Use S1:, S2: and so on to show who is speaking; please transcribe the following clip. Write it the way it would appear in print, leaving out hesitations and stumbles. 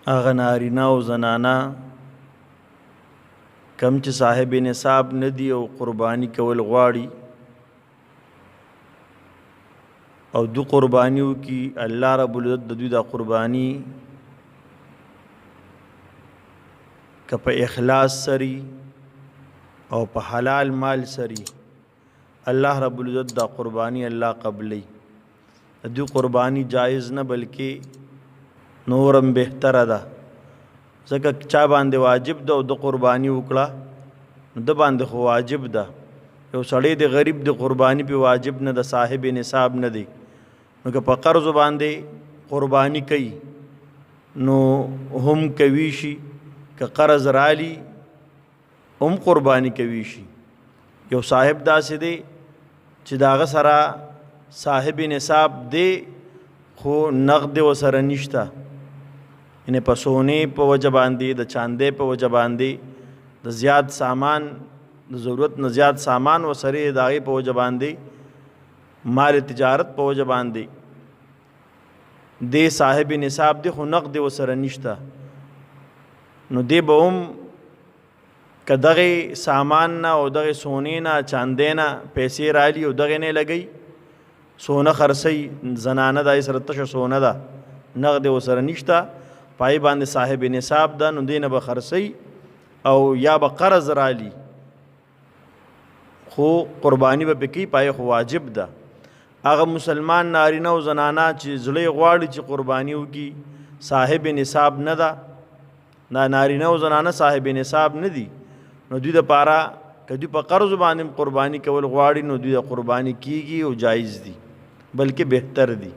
S1: هغه نارینه او زنانه کم چې صاحب نصاب ندي او قربانی کول غواړي او دو قربانیو کی الله رب العزت د دوی د قربانی که په اخلاص سری او په حلال مال سری الله رب العزت د قربانی الله قبلی دو قربانی جائز نه بلکې نورم بهتره ده ځکه چا باندې واجب ده او د قربانی وکړه د باندې خو واجب ده یو سړی د غریب د قربانی په واجب نه د صاحب نصاب نه دی نو که په قرض باندې قربانی کوي نو هم کوي شي که قرض رالی هم قربانی کوي شي یو صاحب داسې دی چې داغه سره صاحب نصاب دی خو نقد وسره نشته یعنی په سونې په وجه باندې د چاندې په وجه باندې د زیات سامان د ضرورت نه زیات سامان وسره د هغې په وجه باندې مال تجارت په وجه باندې دی صاحب نصاب دی خو نقد وسره نشته نو دی به هم که دغې سامان نه او دغې سونې نه چاندې نه پیسې رالی او دغې نه لګئ سونه خرڅوي زنانه دا سره تشه سونه ده نقد وسره نشته پای باندې صاحب نصاب ده نو دی نه به خرڅوي او یا به قرض رالی خو قربانی به پکې پای خو واجب ده هغه مسلمان نارینه او زنانه چې زړه غواړي چې قربانی وکړي صاحب نصاب نه ده نارینه او زنانه صاحب نصاب نه دي نو دوی دپاره که دوی په قرض باندې قربانی کول غواړي نو دوی د قربانی کیږي او جایز دي بلکې بهتر دي